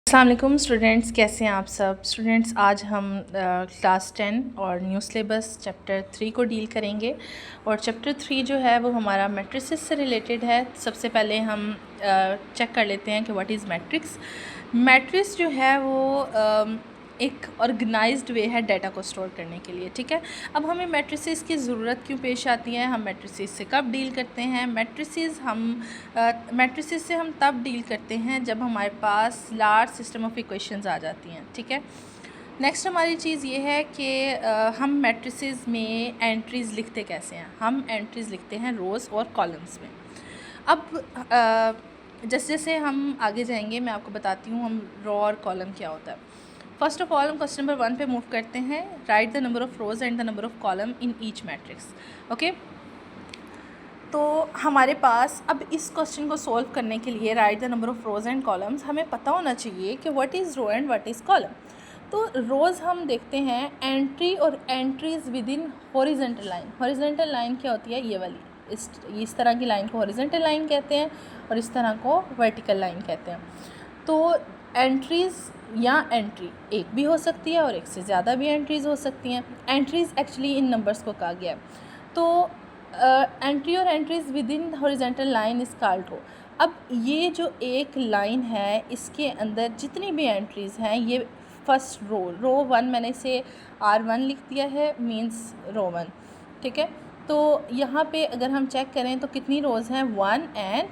अस्सलाम वालेकुम स्टूडेंट्स, कैसे हैं आप सब स्टूडेंट्स। आज हम क्लास 10 और न्यू सिलेबस चैप्टर 3 को डील करेंगे। और चैप्टर 3 जो है वो हमारा मैट्रिसेस से रिलेटेड है। सबसे पहले हम चेक कर लेते हैं कि व्हाट इज़ मैट्रिक्स। मैट्रिक्स जो है वो एक ऑर्गेनाइज्ड वे है डाटा को स्टोर करने के लिए, ठीक है। अब हमें मैट्रिसेस की ज़रूरत क्यों पेश आती है, हम मैट्रिसेस से कब डील करते हैं। मैट्रिसेस से हम तब डील करते हैं जब हमारे पास लार्ज सिस्टम ऑफ इक्वेशंस आ जाती हैं, ठीक है। नेक्स्ट हमारी चीज़ ये है कि हम मैट्रिसेस में एंट्रीज़ लिखते कैसे हैं। हम एंट्रीज़ लिखते हैं रोज़ और कॉलम्स में। अब जैसे जैसे हम आगे जाएंगे मैं आपको बताती हूँ हम रो और कॉलम क्या होता है। फर्स्ट ऑफ ऑल हम क्वेश्चन नंबर 1 पे मूव करते हैं। Write the number of rows and the number of column in each matrix. Okay, तो हमारे पास अब इस क्वेश्चन को सॉल्व करने के लिए write the number of rows and columns हमें पता होना चाहिए कि what is row and what is column. तो रोज़ हम देखते हैं एंट्री और entries within horizontal line. Horizontal line क्या होती है, ये वाली, इस तरह की लाइन को हॉरिजॉन्टल लाइन कहते हैं और इस तरह को वर्टिकल लाइन कहते हैं। तो एंट्रीज़ या एंट्री एक भी हो सकती है और एक से ज़्यादा भी एंट्रीज़ हो सकती हैं। एंट्रीज़ एक्चुअली इन नंबर्स को कहा गया है। तो एंट्री और entries within horizontal line is called row. अब ये जो एक लाइन है इसके अंदर जितनी भी एंट्रीज़ हैं ये फर्स्ट रो 1 मैंने इसे R1 लिख दिया है, मींस रो 1, ठीक है। तो यहाँ पे अगर हम चेक करें तो कितनी रोज़ हैं, 1 एंड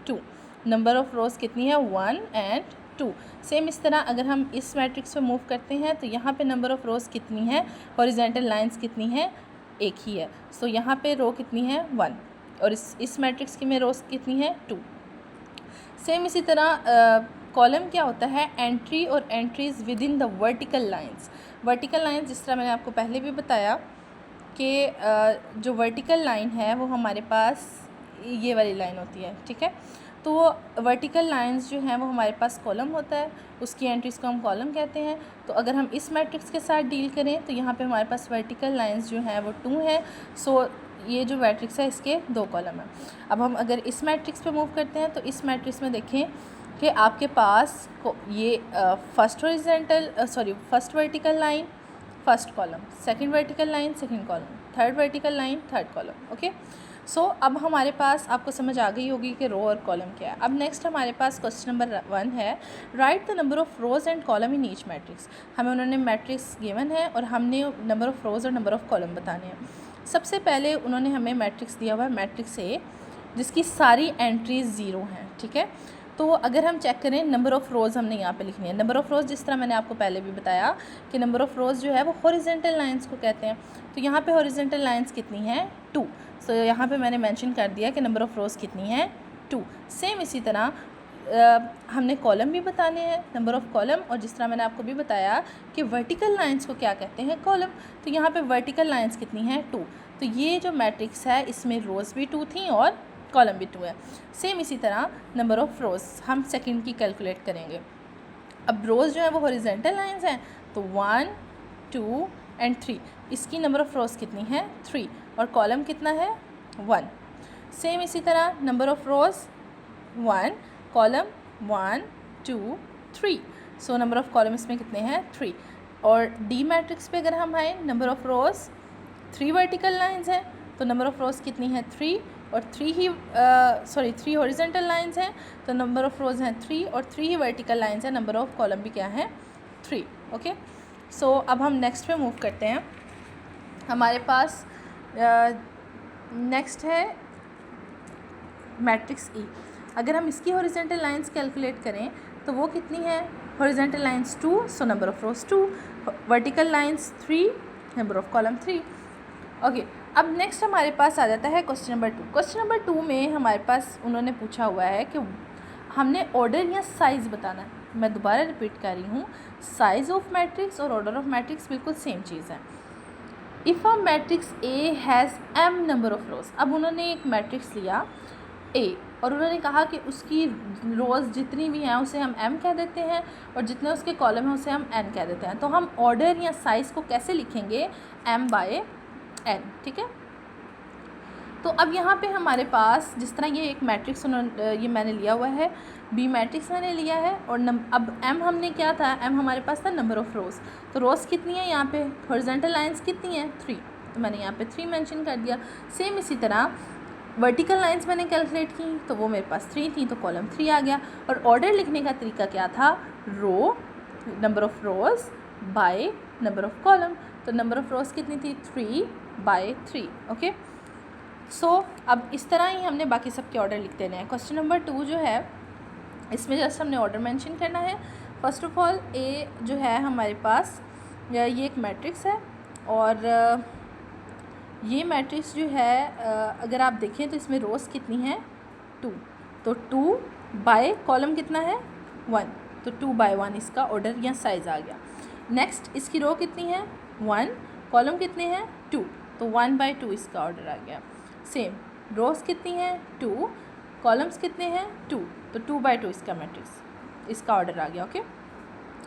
2। नंबर ऑफ़ रोज़ कितनी है, 1 एंड 2। सेम इस तरह अगर हम इस मैट्रिक्स पे मूव करते हैं तो यहाँ पे नंबर ऑफ़ रोज़ कितनी है, हॉरिजॉन्टल लाइंस कितनी है, एक ही है। सो यहाँ पे रो कितनी है, 1, और इस मैट्रिक्स की में रोज़ कितनी है, 2। सेम इसी तरह कॉलम क्या होता है, एंट्री और entries with in the vertical lines. Vertical lines जिस तरह मैंने आपको पहले भी बताया कि जो वर्टिकल लाइन है वो हमारे पास ये वाली लाइन होती है, ठीक है। तो वर्टिकल लाइंस जो हैं वो हमारे पास कॉलम होता है, उसकी एंट्रीज़ को हम कॉलम कहते हैं। तो अगर हम इस मैट्रिक्स के साथ डील करें तो यहाँ पे हमारे पास वर्टिकल लाइंस जो हैं वो 2 हैं। सो ये जो मैट्रिक्स है इसके 2 कॉलम हैं। अब हम अगर इस मैट्रिक्स पे मूव करते हैं तो इस मैट्रिक्स में देखें कि आपके पास ये first vertical line first column, second vertical line second column, third vertical line third column. Okay, so अब हमारे पास आपको समझ आ गई होगी कि रो और कॉलम क्या है। अब नेक्स्ट हमारे पास क्वेश्चन नंबर 1 है, write the number of rows and column in each matrix. हमें उन्होंने मैट्रिक्स गिवन है और हमने नंबर ऑफ़ रोज़ और नंबर ऑफ़ कॉलम बताने हैं। सबसे पहले उन्होंने हमें मैट्रिक्स दिया हुआ है, मैट्रिक्स ए, जिसकी सारी एंट्रीज 0 हैं, ठीक है। तो अगर हम चेक करें नंबर ऑफ़ रोज़ हमने यहाँ पे लिखनी है। नंबर ऑफ़ रोज़ जिस तरह मैंने आपको पहले भी बताया कि नंबर ऑफ़ रोज़ जो है वो हॉरिजॉन्टल लाइंस को कहते हैं। तो यहाँ पे हॉरिजॉन्टल लाइंस कितनी हैं, 2। सो यहाँ पे मैंने मेंशन कर दिया कि नंबर ऑफ़ रोज़ कितनी है, 2। सेम इसी तरह हमने कॉलम भी बताने हैं, नंबर ऑफ़ कॉलम, और जिस तरह मैंने आपको भी बताया कि वर्टिकल लाइंस को क्या कहते हैं, कॉलम। तो यहाँ पे वर्टिकल लाइंस कितनी हैं, 2। तो ये जो मैट्रिक्स है इसमें रोज़ भी 2 थी और कॉलम भी 2 है। सेम इसी तरह नंबर ऑफ़ रोज़ हम सेकंड की कैलकुलेट करेंगे। अब रोज़ जो है वो हॉरिजॉन्टल लाइंस हैं, तो 1 2 एंड 3, इसकी नंबर ऑफ़ रोज़ कितनी है, 3, और कॉलम कितना है, 1। सेम इसी तरह number of rows 1, column 1 2 3। So number of column इसमें कितने हैं, 3। और डी मैट्रिक्स पे अगर हम आए, number of rows 3 vertical lines हैं, तो नंबर ऑफ़ रोज़ कितनी है, 3, और 3 हॉरिजॉन्टल लाइंस हैं, तो नंबर ऑफ़ रोज़ हैं 3, और 3 ही वर्टिकल लाइंस हैं, नंबर ऑफ़ कॉलम भी क्या है, 3। ओके, सो अब हम नेक्स्ट पे मूव करते हैं। हमारे पास नेक्स्ट है मैट्रिक्स ई। अगर हम इसकी हॉरिजॉन्टल लाइंस कैलकुलेट करें तो वो कितनी है, horizontal lines 2, so number of rows 2, vertical lines 3, number of column 3। Okay, अब नेक्स्ट हमारे पास आ जाता है क्वेश्चन नंबर 2। क्वेश्चन नंबर 2 में हमारे पास उन्होंने पूछा हुआ है कि हमने ऑर्डर या साइज़ बताना है। मैं दोबारा रिपीट कर रही हूँ, साइज़ ऑफ मैट्रिक्स और ऑर्डर ऑफ मैट्रिक्स बिल्कुल सेम चीज़ है। If a matrix A has m number of rows. अब उन्होंने एक मैट्रिक्स लिया ए और उन्होंने कहा कि उसकी रोज़ जितनी भी हैं उसे हम m कह देते हैं और जितने उसके कॉलम हैं उसे हम n कह देते हैं। तो हम ऑर्डर या साइज़ को कैसे लिखेंगे, m/n, ठीक है। तो अब यहाँ पे हमारे पास जिस तरह ये एक मैट्रिक्स ये मैंने लिया हुआ है, बी मैट्रिक्स मैंने लिया है, और अब एम हमने क्या था, एम हमारे पास था नंबर ऑफ़ रोज़। तो रोज़ कितनी है यहाँ पे, हॉरिजॉन्टल लाइंस कितनी है 3, तो मैंने यहाँ पे 3 मेंशन कर दिया। सेम इसी तरह वर्टिकल लाइंस मैंने कैलकुलेट की तो वो मेरे पास 3 थी, तो कॉलम 3 आ गया। और ऑर्डर लिखने का तरीका क्या था, row number of rows by number of column. तो नंबर ऑफ़ रोज़ कितनी थी 3/3। ओके, सो अब इस तरह ही हमने बाकी सब के ऑर्डर लिख देने हैं। क्वेश्चन नंबर 2 जो है इसमें जस्ट हमने ऑर्डर मेंशन करना है। फर्स्ट ऑफ ऑल ए जो है हमारे पास ये एक मैट्रिक्स है, और ये मैट्रिक्स जो है अगर आप देखें तो इसमें रोज़ कितनी है 2, तो 2 बाय कॉलम कितना है 1, तो 2/1 इसका ऑर्डर या साइज़ आ गया। नेक्स्ट इसकी रो कितनी है 1, कॉलम कितने हैं 2, तो 1/2 इसका ऑर्डर आ गया। सेम रोज़ कितनी हैं 2, कॉलम्स कितने हैं 2, तो 2/2 इसका मैट्रिक्स इसका ऑर्डर आ गया। ओके,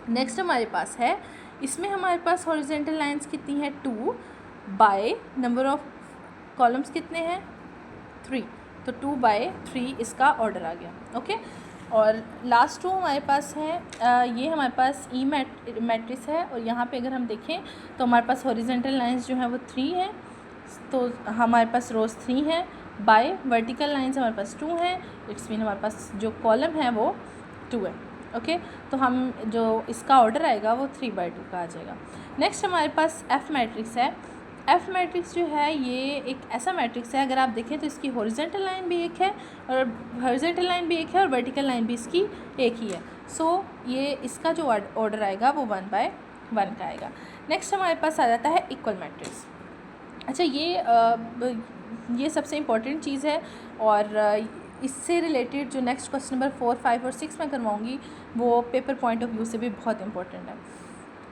नेक्स्ट हमारे पास है, इसमें हमारे पास हॉरिजॉन्टल लाइंस कितनी है 2 बाय नंबर ऑफ कॉलम्स कितने हैं 3, तो 2/3 इसका ऑर्डर आ गया। ओके, और लास्ट 2 हमारे पास है, ये हमारे पास ई मैट्रिक्स है, और यहाँ पे अगर हम देखें तो हमारे पास हॉरिजॉन्टल लाइंस जो है वो 3 है, तो हमारे पास रोज़ 3 है, बाय वर्टिकल लाइंस हमारे पास 2 हैं, इट्स मीन हमारे पास जो कॉलम है वो 2 है। ओके, तो हम जो इसका ऑर्डर आएगा वो 3/2 का आ जाएगा। नेक्स्ट हमारे पास एफ मैट्रिक्स है। एफ मैट्रिक्स जो है ये एक ऐसा मैट्रिक्स है, अगर आप देखें तो इसकी हॉरिजॉन्टल लाइन भी एक है और हॉरिजॉन्टल लाइन भी एक है और वर्टिकल लाइन भी इसकी एक ही है। सो ये इसका जो ऑर्डर आएगा वो 1/1 का आएगा। नेक्स्ट हमारे पास आ जाता है इक्वल मैट्रिक्स। अच्छा, ये सबसे इम्पॉर्टेंट चीज़ है, और इससे रिलेटेड जो नेक्स्ट क्वेश्चन नंबर 4, 5 और 6 मैं करवाऊँगी वो पेपर पॉइंट ऑफ व्यू से भी बहुत इंपॉर्टेंट है।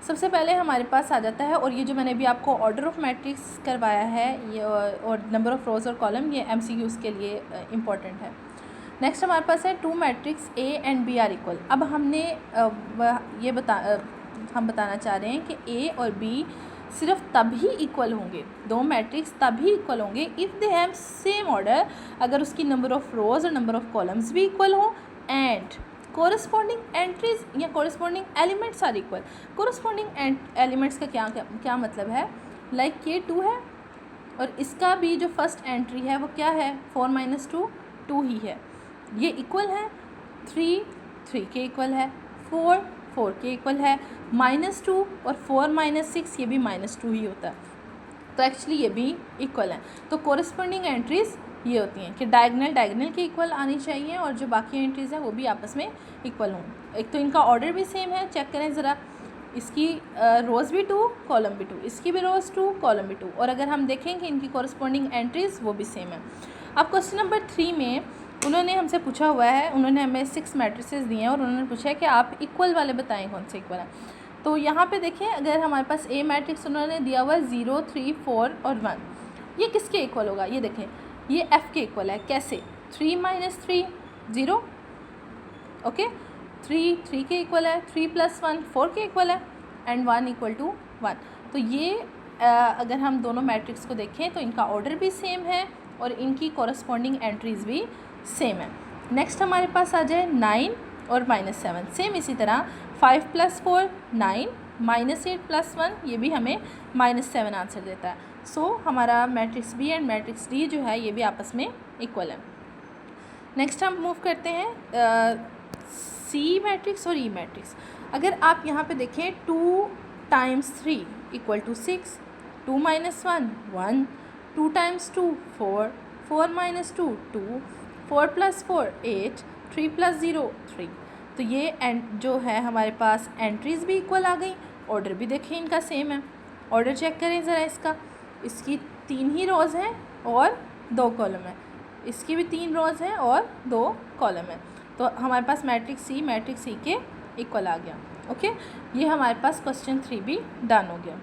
सबसे पहले हमारे पास आ जाता है, और ये जो मैंने अभी आपको ऑर्डर ऑफ मैट्रिक्स करवाया है ये और नंबर ऑफ़ रोज़ और कॉलम, ये MCQs के लिए इम्पॉर्टेंट है। नेक्स्ट हमारे पास है 2 matrix A and B are equal. अब हमने हम बताना चाह रहे हैं कि A और B सिर्फ तभी इक्वल होंगे, 2 मैट्रिक्स तभी इक्वल होंगे if they have same order, अगर उसकी नंबर ऑफ़ रोज़ और नंबर ऑफ़ कॉलम्स भी इक्वल हो, एंड कोरस्पॉन्डिंग एंट्रीज या corresponding elements are equal. Corresponding elements का क्या मतलब है, लाइक ये 2 है और इसका भी जो फर्स्ट एंट्री है वो क्या है 4 - 2 2 ही है, ये इक्वल है। 3 3 के इक्वल है, 4 4 के इक्वल है, -2 और 4 - 6 ये भी -2 ही होता है, तो एक्चुअली ये भी इक्वल है। तो कोरस्पॉन्डिंग एंट्रीज़ ये होती हैं कि डायगनल के इक्वल आनी चाहिए, और जो बाकी एंट्रीज़ हैं वो भी आपस में इक्वल हों। एक तो इनका ऑर्डर भी सेम है, चेक करें ज़रा, इसकी रोज़ भी 2 कॉलम भी 2, इसकी भी रोज़ 2 कॉलम भी 2, और अगर हम देखें कि इनकी कॉरस्पॉन्डिंग एंट्रीज़ वो भी सेम है। अब क्वेश्चन नंबर 3 में उन्होंने हमसे पूछा हुआ है, उन्होंने हमें 6 मैट्रिसेस दिए हैं और उन्होंने पूछा है कि आप इक्वल वाले बताएं कौन से इक्वल हैं। तो यहाँ पे देखें, अगर हमारे पास ए मैट्रिक्स उन्होंने दिया हुआ है 0 3 4 और 1, ये किसके इक्वल होगा, ये देखें ये एफ़ के इक्वल है। कैसे, 3 - 3 0, ओके, 3 के इक्वल है, 3 + 1 4 के इक्वल है, एंड 1 = 1। तो ये अगर हम दोनों मैट्रिक्स को देखें तो इनका ऑर्डर भी सेम है और इनकी कॉरस्पॉन्डिंग एंट्रीज़ भी सेम है। नेक्स्ट हमारे पास आ जाए 9 और -7, सेम इसी तरह 5 + 4 9, -8 + 1 ये भी हमें -7 आंसर देता है। सो हमारा matrix B and matrix D जो है ये भी आपस में इक्वल है। नेक्स्ट हम मूव करते हैं सी मैट्रिक्स और ई मैट्रिक्स। अगर आप यहाँ पे देखें 2 × 3 = 6, 2 - 1 1, 2 × 2 4, 4 - 2 2, 4 + 4 8, 3 + 0 3। तो ये जो है हमारे पास एंट्रीज़ भी इक्वल आ गई, ऑर्डर भी देखें इनका सेम है। ऑर्डर चेक करें ज़रा इसका, इसकी 3 ही रोज़ हैं और 2 कॉलम है, इसकी भी 3 रोज़ हैं और 2 कॉलम है, तो हमारे पास मैट्रिक्स सी के इक्वल आ गया। ओके, ये हमारे पास क्वेश्चन 3 भी डन हो गया।